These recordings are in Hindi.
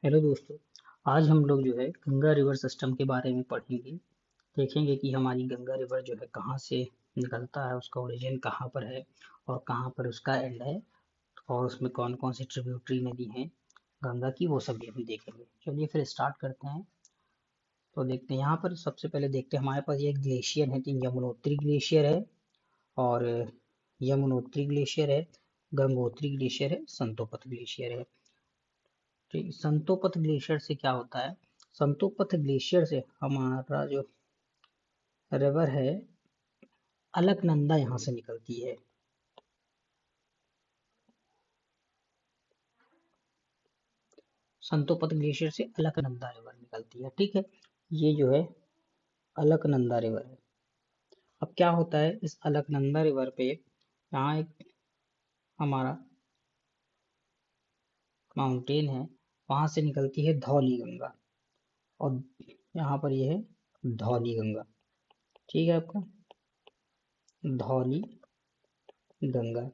हेलो दोस्तों। आज हम लोग जो है गंगा रिवर सिस्टम के बारे में पढ़ेंगे। देखेंगे कि हमारी गंगा रिवर जो है कहाँ से निकलता है, उसका ओरिजिन कहाँ पर है और कहाँ पर उसका एंड है, और उसमें कौन कौन सी ट्रिब्यूटरी नदी हैं गंगा की, वो सब भी हम देखेंगे। चलिए फिर स्टार्ट करते हैं। तो देखते हैं, यहाँ पर सबसे पहले देखते हैं, हमारे पास ये ग्लेशियर है, तो यमुनोत्री ग्लेशियर है और यमुनोत्री ग्लेशियर है, गंगोत्री ग्लेशियर है, संतोपथ ग्लेशियर है। ठीक, संतोपथ ग्लेशियर से क्या होता है? संतोपथ ग्लेशियर से हमारा जो रिवर है अलकनंदा यहाँ से निकलती है। संतोपथ ग्लेशियर से अलकनंदा रिवर निकलती है। ठीक है, ये जो है अलकनंदा रिवर है। अब क्या होता है, इस अलकनंदा रिवर पे यहाँ एक हमारा माउंटेन है, वहां से निकलती है धौली गंगा, और यहाँ पर ये है धौली गंगा। ठीक है, आपका धौली गंगा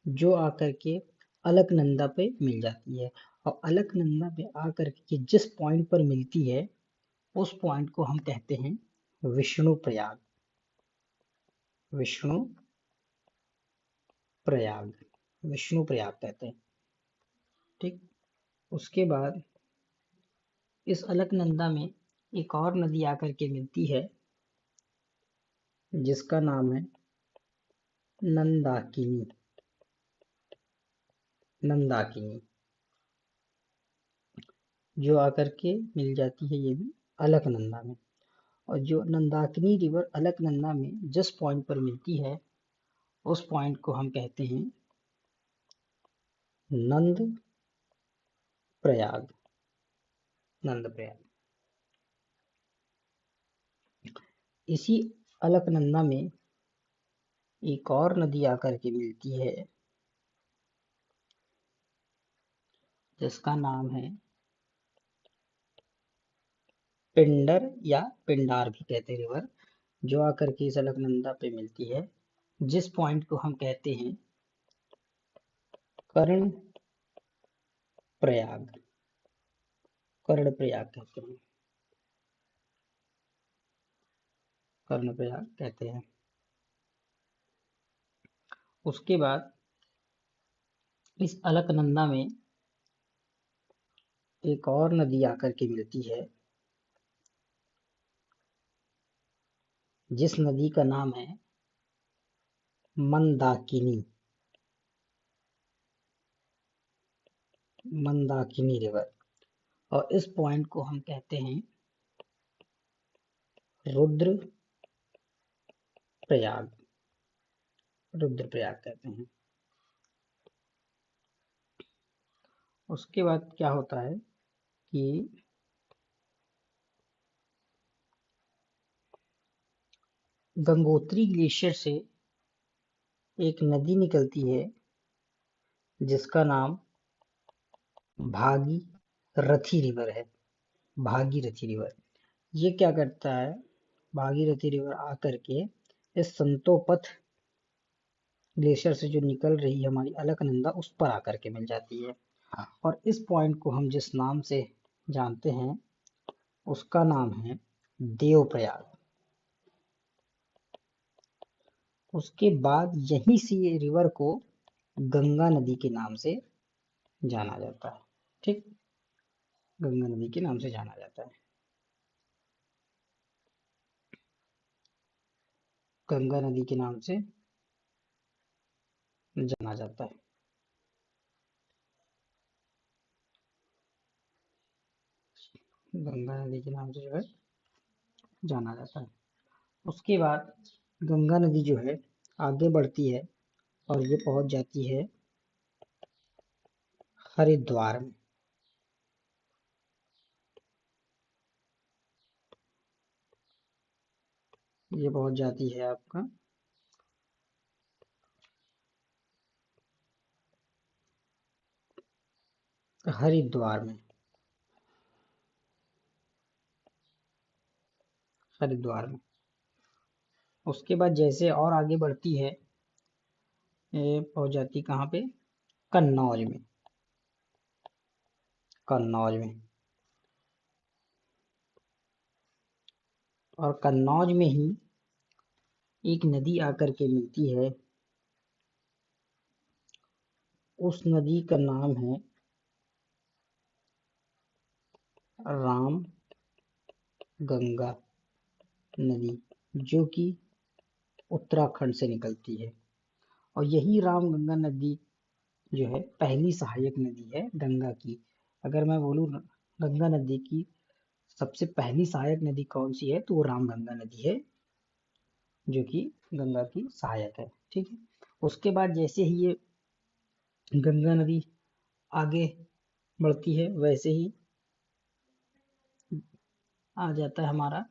जो आकर के अलकनंदा पे मिल जाती है, और अलकनंदा पे आकर के जिस पॉइंट पर मिलती है उस पॉइंट को हम कहते हैं विष्णु प्रयाग। विष्णु प्रयाग, विष्णु प्रयाग कहते हैं। ठीक, उसके बाद इस अलकनंदा में एक और नदी आकर के मिलती है जिसका नाम है नंदाकिनी। नंदाकिनी जो आकर के मिल जाती है ये भी अलकनंदा में, और जो नंदाकिनी रिवर अलकनंदा में जिस पॉइंट पर मिलती है उस पॉइंट को हम कहते हैं नंद प्रयाग। नंद प्रयाग। इसी अलकनंदा में एक और नदी आकर के मिलती है जिसका नाम है पिंडर, या पिंडार भी कहते हैं रिवर, जो आकर के इस अलकनंदा पे मिलती है, जिस पॉइंट को हम कहते हैं कर्ण प्रयाग। कर्ण प्रयाग कहते हैं। कर्ण प्रयाग कहते हैं। उसके बाद इस अलकनंदा में एक और नदी आकर के मिलती है जिस नदी का नाम है मंदाकिनी। मंदाकिनी रिवर, और इस पॉइंट को हम कहते हैं रुद्र प्रयाग। रुद्र प्रयाग कहते हैं। उसके बाद क्या होता है कि गंगोत्री ग्लेशियर से एक नदी निकलती है जिसका नाम भागीरथी रिवर है। भागीरथी रिवर, ये क्या करता है, भागीरथी रिवर आकर के इस संतोपथ ग्लेशियर से जो निकल रही है हमारी अलकनंदा, उस पर आकर के मिल जाती है, और इस पॉइंट को हम जिस नाम से जानते हैं उसका नाम है देवप्रयाग। उसके बाद यहीं से ये रिवर को गंगा नदी के नाम से जाना जाता है। ठीक, गंगा नदी के नाम से जाना जाता है। गंगा नदी के नाम से जाना जाता है। गंगा नदी के नाम से जो है जाना जाता है। उसके बाद गंगा नदी जो है आगे बढ़ती है और ये पहुंच जाती है हरिद्वार में। ये पहुंच जाती है आपका हरिद्वार में। हरिद्वार में। उसके बाद जैसे और आगे बढ़ती है, ये पहुंच जाती कहाँ पे, कन्नौज में। कन्नौज में। और कन्नौज में ही एक नदी आकर के मिलती है, उस नदी का नाम है राम गंगा नदी, जो कि उत्तराखंड से निकलती है। और यही राम गंगा नदी जो है पहली सहायक नदी है गंगा की। अगर मैं बोलूँ गंगा नदी की सबसे पहली सहायक नदी कौन सी है, तो वो राम गंगा नदी है, जो कि गंगा की सहायक है। ठीक है। उसके बाद जैसे ही ये गंगा नदी आगे बढ़ती है, वैसे ही आ जाता है हमारा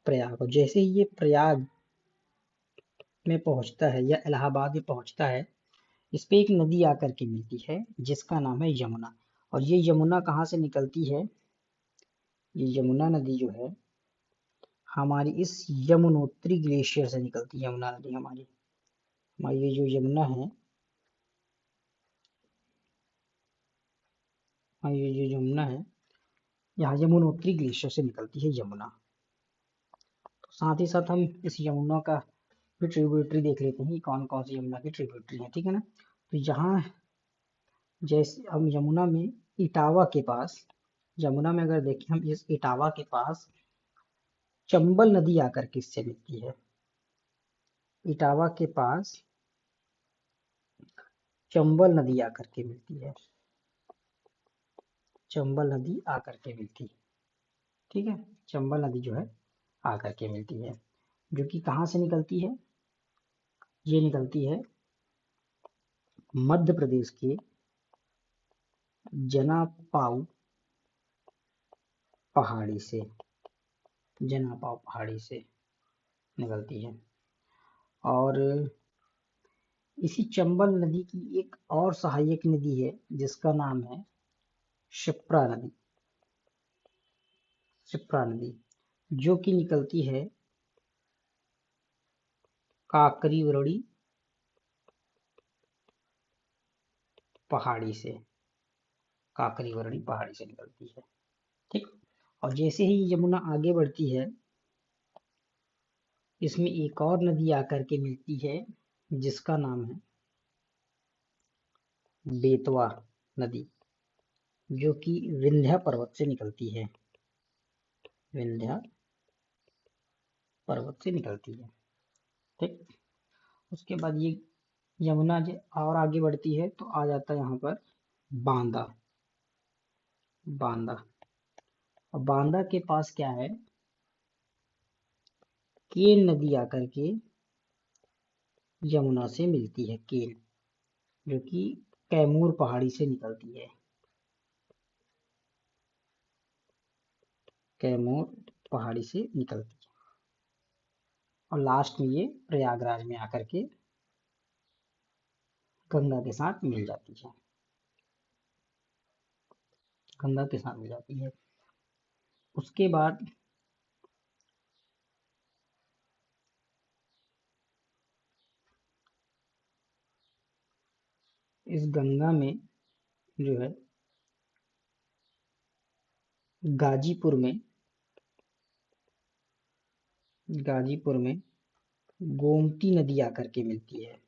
प्रयाग। और जैसे ही ये प्रयाग में पहुंचता है या इलाहाबाद में पहुंचता है, इस पे एक नदी आकर के मिलती है जिसका नाम है यमुना। और ये यमुना कहाँ से निकलती है? ये यमुना नदी जो है हमारी इस यमुनोत्री ग्लेशियर से निकलती है। यमुना नदी हमारी हमारी ये जो यमुना है, हमारी ये जो यमुना है, यहाँ यमुनोत्री ग्लेशियर से निकलती है यमुना। तो साथ ही साथ हम इस यमुना का भी ट्रिब्यूटरी देख लेते हैं, कौन कौन सी यमुना की ट्रिब्यूटरी है। ठीक है ना। तो यहाँ जैसे हम यमुना में इटावा के पास, यमुना में अगर देखें हम इस इटावा के पास चंबल नदी आकर के इससे मिलती है। इटावा के पास चंबल नदी आकर के मिलती है। चंबल नदी आकर के मिलती है। ठीक है। चंबल नदी जो है आकर के मिलती है, जो कि कहाँ से निकलती है? ये निकलती है मध्य प्रदेश के जनापाऊ पहाड़ी से। जनापाऊ पहाड़ी से निकलती है। और इसी चंबल नदी की एक और सहायक नदी है जिसका नाम है शिप्रा नदी। शिप्रा नदी जो कि निकलती है काकरीवरड़ी पहाड़ी से। काकरीवरड़ी पहाड़ी से निकलती है। ठीक। और जैसे ही यमुना आगे बढ़ती है, इसमें एक और नदी आकर के मिलती है जिसका नाम है बेतवा नदी, जो कि विंध्या पर्वत से निकलती है। विंध्या पर्वत से निकलती है। ठीक। उसके बाद ये यमुना और आगे बढ़ती है तो आ जाता है यहाँ पर बांदा। बांदा। और बांदा के पास क्या है? केन नदी आकर के यमुना से मिलती है। केन, जो कि कैमूर पहाड़ी से निकलती है। कैमूर पहाड़ी से निकलती है और लास्ट में ये प्रयागराज में आकर के गंगा के साथ मिल जाती है। गंगा के साथ मिल जाती है। उसके बाद इस गंगा में जो है गाजीपुर में गाजीपुर में गोमती नदी आकर के मिलती है।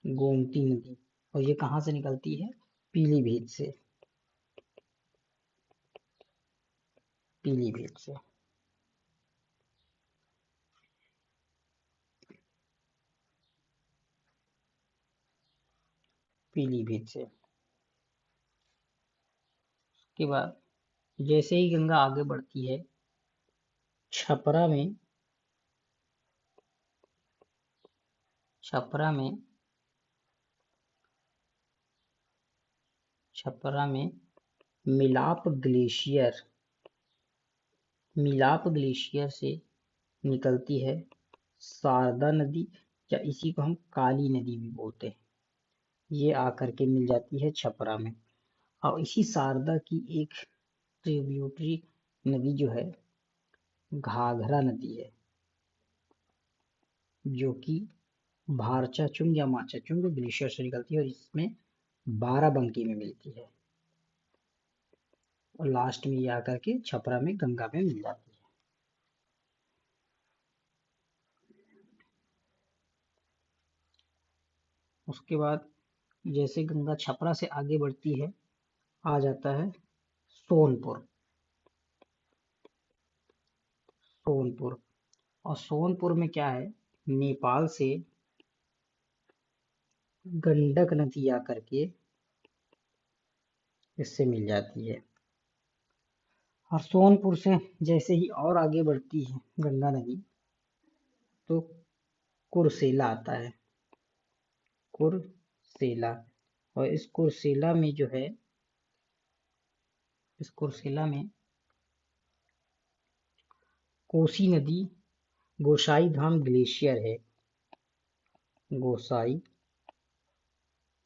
गोमती नदी। और ये कहाँ से निकलती है? पीलीभीत से। पीलीभीत से। पीलीभीत से। के बाद जैसे ही गंगा आगे बढ़ती है, छपरा में छपरा में छपरा में मिलाप ग्लेशियर मिलाप ग्लेशियर से निकलती है शारदा नदी, या इसी को हम काली नदी भी बोलते हैं। ये आकर के मिल जाती है छपरा में। और इसी शारदा की एक ट्रिब्यूटरी नदी जो है घाघरा नदी है, जो कि भारचाचुंग या माचाचुंग ग्लेशियर से निकलती है और इसमें बाराबंकी में मिलती है। और लास्ट में ये आकर के छपरा में गंगा में मिल जाती है। उसके बाद जैसे गंगा छपरा से आगे बढ़ती है, आ जाता है सोनपुर। सोनपुर, और सोनपुर में क्या है, नेपाल से गंडक नदी आकर के इससे मिल जाती है। और सोनपुर से जैसे ही और आगे बढ़ती है गंगा नदी, तो कुर्सेला आता है। कुर्सेला, और इस कुर्सेला में जो है, इस कुर्सेला में कोसी नदी, गोसाई धाम ग्लेशियर है। गोसाई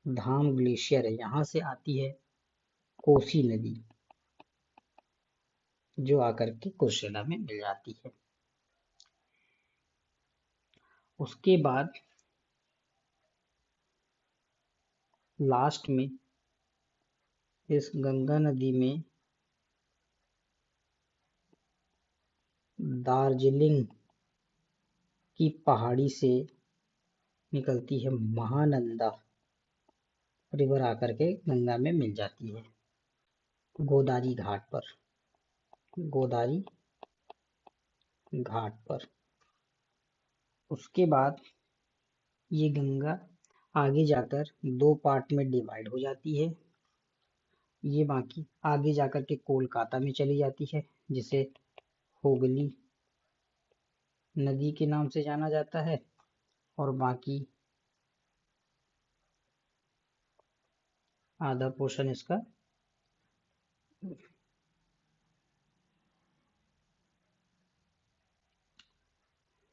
धाम ग्लेशियर है, यहाँ से आती है कोसी नदी, जो आकर के कुर्सेला में मिल जाती है। उसके बाद लास्ट में इस गंगा नदी में दार्जिलिंग की पहाड़ी से निकलती है महानंदा रिवर, आकर के गंगा में मिल जाती है गोदावरी घाट पर। गोदावरी घाट पर। उसके बाद ये गंगा आगे जाकर दो पार्ट में डिवाइड हो जाती है। ये बाकी आगे जाकर के कोलकाता में चली जाती है, जिसे हुगली नदी के नाम से जाना जाता है। और बाकी आधा पोर्शन इसका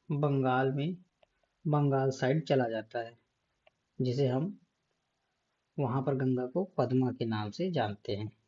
बंगाल में, बंगाल साइड चला जाता है, जिसे हम वहां पर गंगा को पद्मा के नाम से जानते हैं।